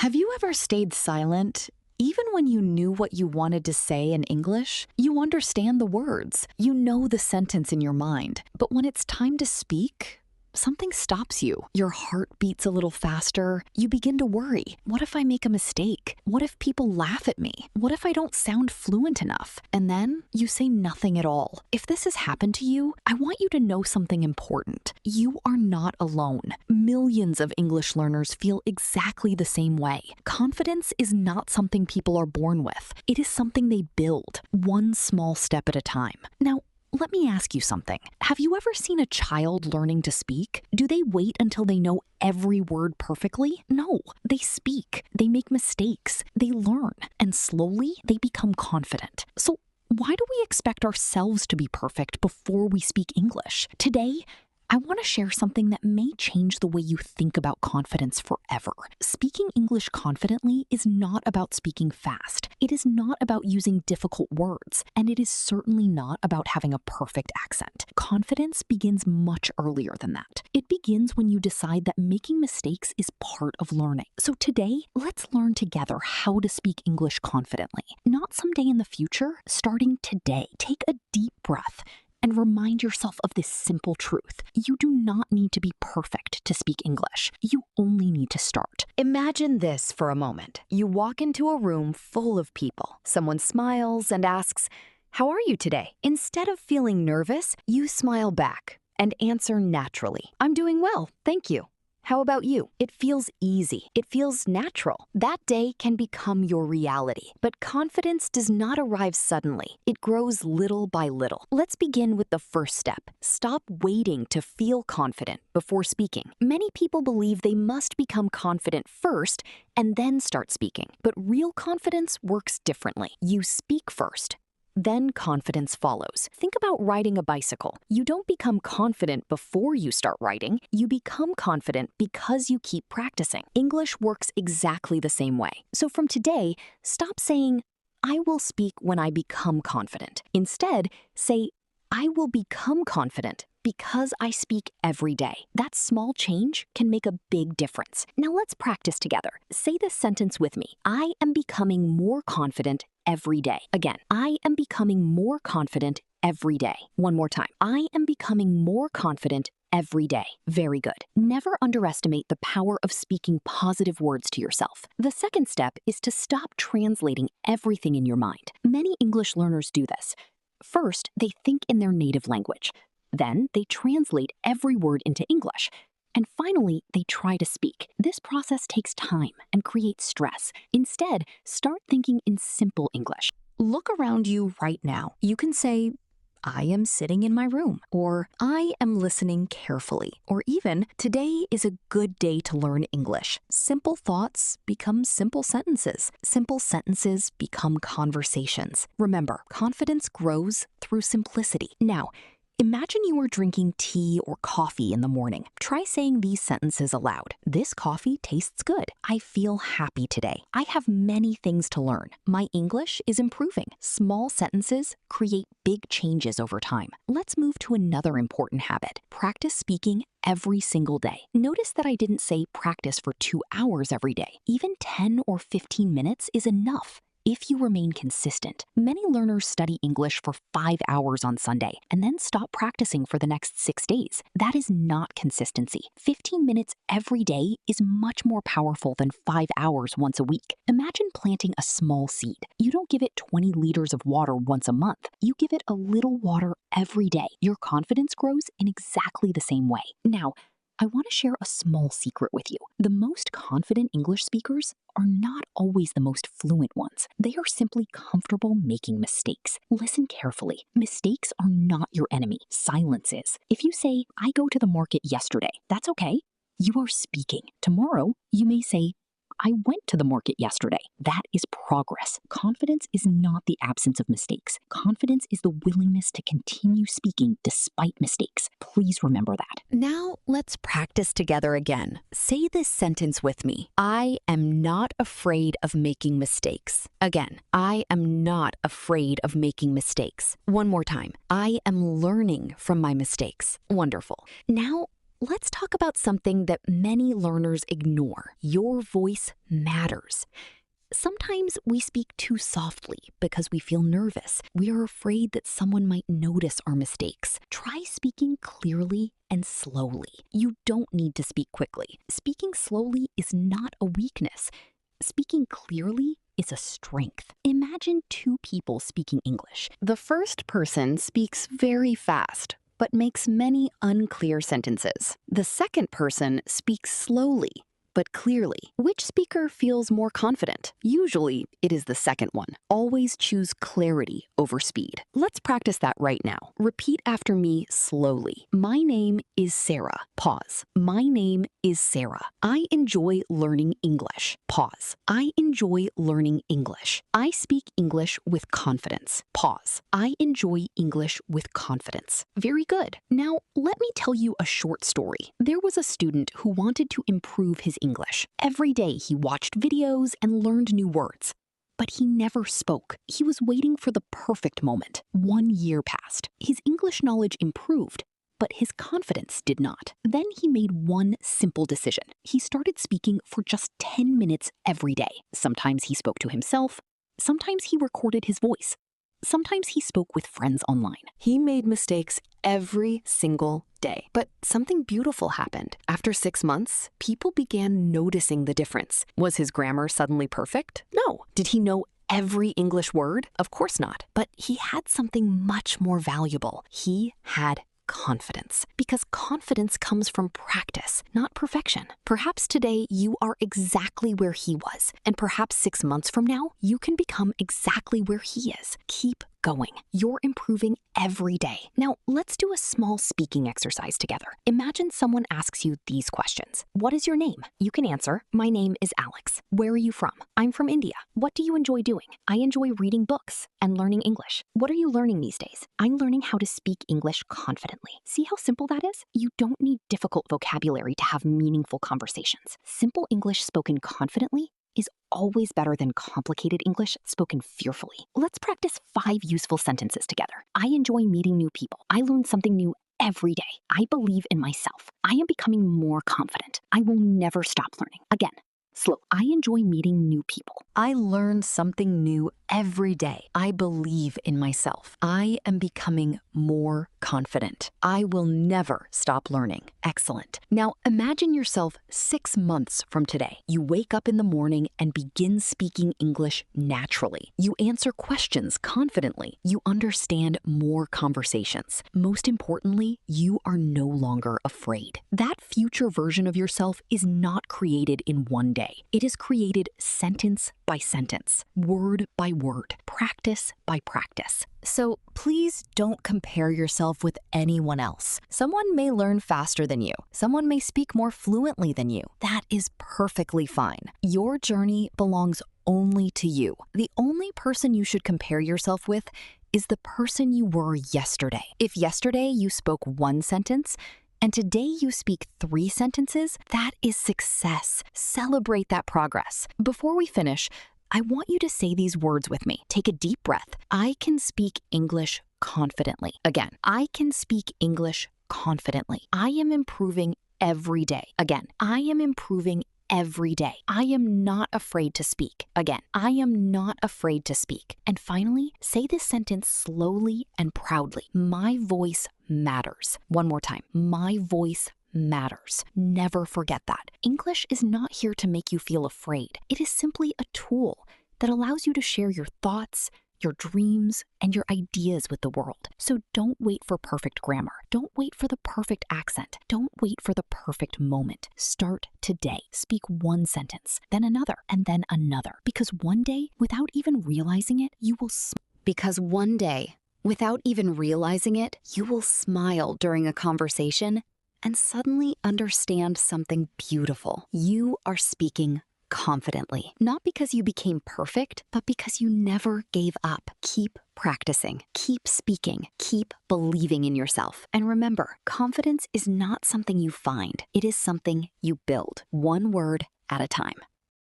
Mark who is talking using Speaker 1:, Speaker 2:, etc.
Speaker 1: Have you ever stayed silent? Even when you knew what you wanted to say in English, you understand the words, you know the sentence in your mind. But when it's time to speak, something stops you. Your heart beats a little faster. You begin to worry. What if I make a mistake? What if people laugh at me? What if I don't sound fluent enough? And then you say nothing at all. If this has happened to you, I want you to know something important. You are not alone. Millions of English learners feel exactly the same way. Confidence is not something people are born with. It is something they build, one small step at a time. Now, let me ask you something. Have you ever seen a child learning to speak? Do they wait until they know every word perfectly? No, they speak, they make mistakes, they learn, and slowly they become confident. So why do we expect ourselves to be perfect before we speak English? Today, I want to share something that may change the way you think about confidence forever. Speaking English confidently is not about speaking fast. It is not about using difficult words, and it is certainly not about having a perfect accent. Confidence begins much earlier than that. It begins when you decide that making mistakes is part of learning. So today, let's learn together how to speak English confidently. Not someday in the future, starting today. Take a deep breath and remind yourself of this simple truth. You do not need to be perfect to speak English. You only need to start. Imagine this for a moment. You walk into a room full of people. Someone smiles and asks, "How are you today?" Instead of feeling nervous, you smile back and answer naturally. "I'm doing well, thank you. How about you?" It feels easy. It feels natural. That day can become your reality. But confidence does not arrive suddenly. It grows little by little. Let's begin with the first step. Stop waiting to feel confident before speaking. Many people believe they must become confident first and then start speaking. But real confidence works differently. You speak first. Then confidence follows. Think about riding a bicycle. You don't become confident before you start riding. You become confident because you keep practicing. English works exactly the same way. So from today, stop saying, "I will speak when I become confident." Instead, say, "I will become confident because I speak every day." That small change can make a big difference. Now let's practice together. Say this sentence with me. I am becoming more confident every day. Again, I am becoming more confident every day. One more time. I am becoming more confident every day. Very good. Never underestimate the power of speaking positive words to yourself. The second step is to stop translating everything in your mind. Many English learners do this. First, they think in their native language. Then they translate every word into English. And finally, they try to speak. This process takes time and creates stress. Instead, start thinking in simple English. Look around you right now. You can say, "I am sitting in my room," or "I am listening carefully," or even, "Today is a good day to learn English." Simple thoughts become simple sentences. Simple sentences become conversations. Remember, confidence grows through simplicity. Now, imagine you are drinking tea or coffee in the morning. Try saying these sentences aloud. "This coffee tastes good. I feel happy today. I have many things to learn. My English is improving." Small sentences create big changes over time. Let's move to another important habit. Practice speaking every single day. Notice that I didn't say practice for 2 hours every day. Even 10 or 15 minutes is enough. If you remain consistent. Many learners study English for 5 hours on Sunday and then stop practicing for the next 6 days. That is not consistency. 15 minutes every day is much more powerful than 5 hours once a week. Imagine planting a small seed. You don't give it 20 liters of water once a month. You give it a little water every day. Your confidence grows in exactly the same way. Now, I want to share a small secret with you. The most confident English speakers are not always the most fluent ones. They are simply comfortable making mistakes. Listen carefully. Mistakes are not your enemy. Silence is. If you say, "I go to the market yesterday," that's okay. You are speaking. Tomorrow, you may say, "I went to the market yesterday." That is progress. Confidence is not the absence of mistakes. Confidence is the willingness to continue speaking despite mistakes. Please remember that. Now, let's practice together again. Say this sentence with me. I am not afraid of making mistakes. Again, I am not afraid of making mistakes. One more time. I am learning from my mistakes. Wonderful. Now, let's talk about something that many learners ignore. Your voice matters. Sometimes we speak too softly because we feel nervous. We are afraid that someone might notice our mistakes. Try speaking clearly and slowly. You don't need to speak quickly. Speaking slowly is not a weakness. Speaking clearly is a strength. Imagine two people speaking English. The first person speaks very fast, but makes many unclear sentences. The second person speaks slowly, but clearly. Which speaker feels more confident? Usually, it is the second one. Always choose clarity over speed. Let's practice that right now. Repeat after me slowly. My name is Sarah. Pause. My name is Sarah. I enjoy learning English. Pause. I enjoy learning English. I speak English with confidence. Pause. I enjoy English with confidence. Very good. Now, let me tell you a short story. There was a student who wanted to improve his English. Every day he watched videos and learned new words. But he never spoke. He was waiting for the perfect moment. 1 year passed. His English knowledge improved, but his confidence did not. Then he made one simple decision. He started speaking for just 10 minutes every day. Sometimes he spoke to himself. Sometimes he recorded his voice. Sometimes he spoke with friends online. He made mistakes every single day. But something beautiful happened. After 6 months, people began noticing the difference. Was his grammar suddenly perfect? No. Did he know every English word? Of course not. But he had something much more valuable. He had confidence. Because confidence comes from practice, not perfection. Perhaps today you are exactly where he was, and perhaps 6 months from now, you can become exactly where he is. Keep going. You're improving every day. Now, let's do a small speaking exercise together. Imagine someone asks you these questions. What is your name? You can answer, my name is Alex. Where are you from? I'm from India. What do you enjoy doing? I enjoy reading books and learning English. What are you learning these days? I'm learning how to speak English confidently. See how simple that is? You don't need difficult vocabulary to have meaningful conversations. Simple English spoken confidently is always better than complicated English spoken fearfully. Let's practice 5 useful sentences together. I enjoy meeting new people. I learn something new every day. I believe in myself. I am becoming more confident. I will never stop learning. Again, slow. I enjoy meeting new people. I learn something new every day. I believe in myself. I am becoming more confident. I will never stop learning. Excellent. Now imagine yourself 6 months from today. You wake up in the morning and begin speaking English naturally. You answer questions confidently. You understand more conversations. Most importantly, you are no longer afraid. That future version of yourself is not created in one day. It is created sentence by sentence, word by word, practice by practice. So please don't compare yourself with anyone else. Someone may learn faster than you. Someone may speak more fluently than you. That is perfectly fine. Your journey belongs only to you. The only person you should compare yourself with is the person you were yesterday. If yesterday you spoke 1 sentence, and today you speak 3 sentences, that is success. Celebrate that progress. Before we finish, I want you to say these words with me. Take a deep breath. I can speak English confidently. Again, I can speak English confidently. I am improving every day. Again, I am improving every day. I am not afraid to speak. Again, I am not afraid to speak. And finally, say this sentence slowly and proudly. My voice matters. One more time. My voice matters. Never forget that. English is not here to make you feel afraid. It is simply a tool that allows you to share your thoughts, your dreams, and your ideas with the world. So don't wait for perfect grammar. Don't wait for the perfect accent. Don't wait for the perfect moment. Start today. Speak 1 sentence, then another, and then another. Because one day, without even realizing it, you will smile during a conversation and suddenly understand something beautiful. You are speaking confidently, not because you became perfect, but because you never gave up. Keep practicing, keep speaking, keep believing in yourself. And remember, confidence is not something you find. It is something you build, one word at a time.